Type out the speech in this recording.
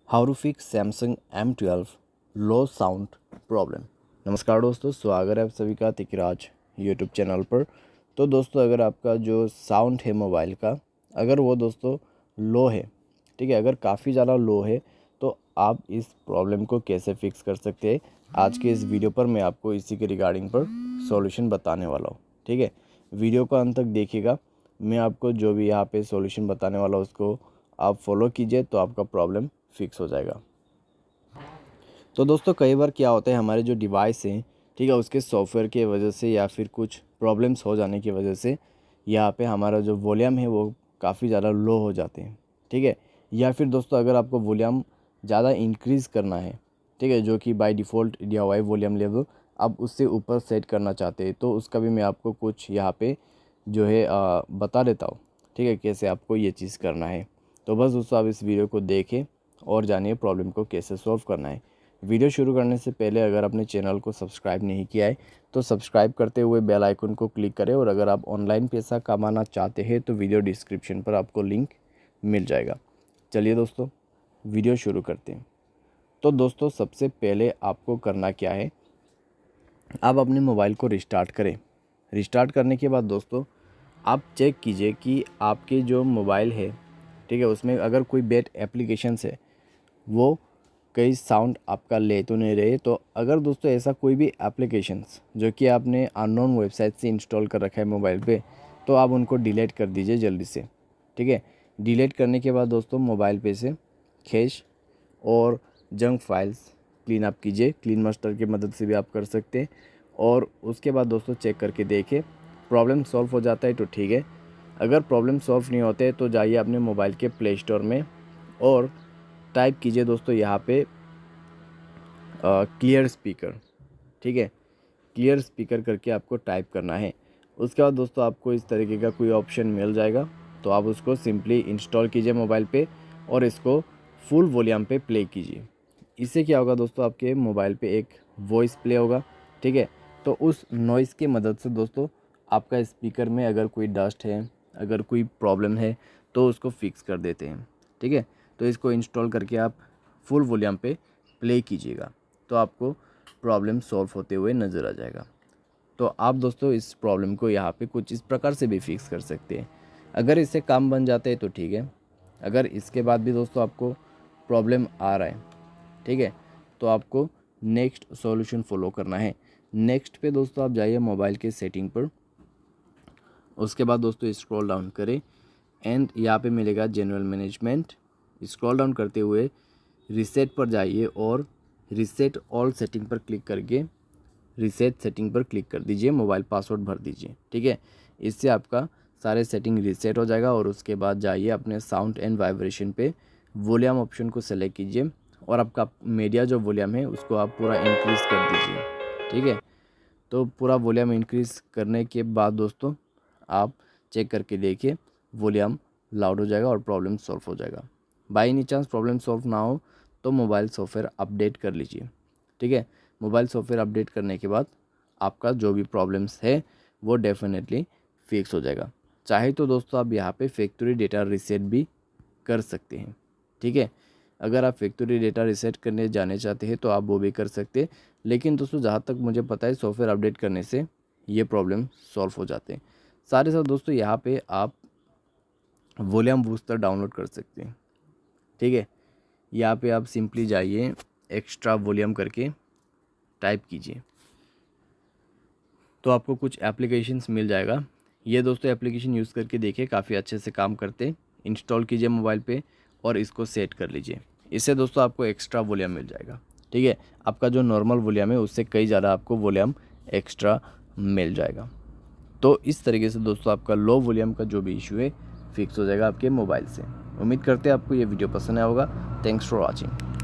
How to fix Samsung M12 low sound problem. नमस्कार दोस्तों, स्वागत है आप सभी का तिकराज यूट्यूब चैनल पर। तो दोस्तों, अगर आपका जो साउंड है मोबाइल का, अगर वो दोस्तों लो है, ठीक है, अगर काफ़ी ज़्यादा लो है, तो आप इस प्रॉब्लम को कैसे फिक्स कर सकते हैं, आज के इस वीडियो पर मैं आपको इसी के रिगार्डिंग पर सॉल्यूशन बताने वाला हूँ। ठीक है, वीडियो को अंत तक देखिएगा। मैं आपको जो भी यहाँ पे सॉल्यूशन बताने वाला हूँ उसको आप फॉलो कीजिए, तो आपका प्रॉब्लम फिक्स हो जाएगा। तो दोस्तों, कई बार क्या होता है, हमारे जो डिवाइस हैं, ठीक है, उसके सॉफ्टवेयर की वजह से या फिर कुछ प्रॉब्लम्स हो जाने की वजह से यहाँ पे हमारा जो वॉल्यूम है वो काफ़ी ज़्यादा लो हो जाते हैं। ठीक है, या फिर दोस्तों, अगर आपको वॉल्यूम ज़्यादा इंक्रीज़ करना है, ठीक है, जो कि बाय डिफ़ॉल्ट दिया हुआ है वॉल्यूम लेवल, आप उससे ऊपर सेट करना चाहते हैं, तो उसका भी मैं आपको कुछ यहाँ पे जो है बता देता हूँ। ठीक है, कैसे आपको ये चीज़ करना है। तो बस दोस्तों, आप इस वीडियो को देखें और जानिए प्रॉब्लम को कैसे सॉल्व करना है। वीडियो शुरू करने से पहले अगर आपने चैनल को सब्सक्राइब नहीं किया है तो सब्सक्राइब करते हुए बेल आइकन को क्लिक करें, और अगर आप ऑनलाइन पैसा कमाना चाहते हैं तो वीडियो डिस्क्रिप्शन पर आपको लिंक मिल जाएगा। चलिए दोस्तों, वीडियो शुरू करते हैं। तो दोस्तों, सबसे पहले आपको करना क्या है, आप अपने मोबाइल को रिस्टार्ट करें। रिस्टार्ट करने के बाद दोस्तों, आप चेक कीजिए कि आपके जो मोबाइल है, ठीक है, उसमें अगर कोई बैड एप्लीकेशंस है वो कई साउंड आपका ले तो नहीं रहे। तो अगर दोस्तों ऐसा कोई भी एप्लीकेशंस जो कि आपने अननोन वेबसाइट से इंस्टॉल कर रखा है मोबाइल पे, तो आप उनको डिलीट कर दीजिए जल्दी से। ठीक है, डिलीट करने के बाद दोस्तों मोबाइल पे से कैश और जंक फाइल्स क्लीन अप कीजिए। क्लीन मास्टर की मदद से भी आप कर सकते हैं। और उसके बाद दोस्तों चेक करके देखिए, प्रॉब्लम सॉल्व हो जाता है तो ठीक है। अगर प्रॉब्लम सॉल्व नहीं होते तो जाइए अपने मोबाइल के प्ले स्टोर में और टाइप कीजिए दोस्तों यहाँ पे क्लियर स्पीकर। ठीक है, क्लियर स्पीकर करके आपको टाइप करना है। उसके बाद दोस्तों आपको इस तरीके का कोई ऑप्शन मिल जाएगा, तो आप उसको सिंपली इंस्टॉल कीजिए मोबाइल पे और इसको फुल वॉल्यूम पे प्ले कीजिए। इससे क्या होगा दोस्तों, आपके मोबाइल पे एक वॉइस प्ले होगा। ठीक है, तो उस नॉइज़ की मदद से दोस्तों आपका स्पीकर में अगर कोई डस्ट है, अगर कोई प्रॉब्लम है, तो उसको फिक्स कर देते हैं। ठीक है, तो इसको इंस्टॉल करके आप फुल वॉल्यूम पे प्ले कीजिएगा, तो आपको प्रॉब्लम सॉल्व होते हुए नज़र आ जाएगा। तो आप दोस्तों इस प्रॉब्लम को यहाँ पे कुछ इस प्रकार से भी फिक्स कर सकते हैं। अगर इससे काम बन जाते हैं तो ठीक है। अगर इसके बाद भी दोस्तों आपको प्रॉब्लम आ रहा है, ठीक है, तो आपको नेक्स्ट सॉल्यूशन फॉलो करना है। नेक्स्ट पे दोस्तों आप जाइए मोबाइल के सेटिंग पर। उसके बाद दोस्तों स्क्रॉल डाउन करें एंड यहाँ पे मिलेगा जनरल मैनेजमेंट। स्क्रॉल डाउन करते हुए रीसेट पर जाइए और रीसेट ऑल सेटिंग पर क्लिक करके रीसेट सेटिंग पर क्लिक कर दीजिए, मोबाइल पासवर्ड भर दीजिए। ठीक है, इससे आपका सारे सेटिंग रीसेट हो जाएगा। और उसके बाद जाइए अपने साउंड एंड वाइब्रेशन पे वॉल्यूम ऑप्शन को सेलेक्ट कीजिए और आपका मीडिया जो वॉल्यूम है उसको आप पूरा इंक्रीज़ कर दीजिए। ठीक है, तो पूरा वॉल्यूम इंक्रीज़ करने के बाद दोस्तों आप चेक करके देखिए, वॉल्यूम लाउड हो जाएगा और प्रॉब्लम सॉल्व हो जाएगा। By any chance problem solve ना हो तो मोबाइल सॉफ्टवेयर अपडेट कर लीजिए। ठीक है, मोबाइल सॉफ्टवेयर अपडेट करने के बाद आपका जो भी प्रॉब्लम्स है वो डेफिनेटली फिक्स हो जाएगा। चाहे तो दोस्तों आप यहाँ पे फैक्ट्री डेटा रीसेट भी कर सकते हैं। ठीक है, अगर आप फैक्ट्री डेटा रीसेट करने जाने चाहते हैं तो आप वो भी कर सकते हैं, लेकिन दोस्तों जहाँ तक मुझे पता है सॉफ्टवेयर अपडेट करने से ये प्रॉब्लम सॉल्व हो जाते हैं। साथ ही साथ दोस्तों यहाँ पे आप वॉल्यूम बूस्टर डाउनलोड कर सकते हैं। ठीक है, यहाँ पे आप सिंपली जाइए, एक्स्ट्रा वॉल्यूम करके टाइप कीजिए, तो आपको कुछ एप्लीकेशंस मिल जाएगा। ये दोस्तों एप्लीकेशन यूज़ करके देखिए, काफ़ी अच्छे से काम करते हैं। इंस्टॉल कीजिए मोबाइल पे और इसको सेट कर लीजिए। इससे दोस्तों आपको एक्स्ट्रा वॉल्यूम मिल जाएगा। ठीक है, आपका जो नॉर्मल वॉल्यूम है उससे कई ज़्यादा आपको वॉल्यूम एक्स्ट्रा मिल जाएगा। तो इस तरीके से दोस्तों आपका लो वॉल्यूम का जो भी इशू है फिक्स हो जाएगा आपके मोबाइल से। उम्मीद करते हैं आपको ये वीडियो पसंद आया होगा। Thanks for watching.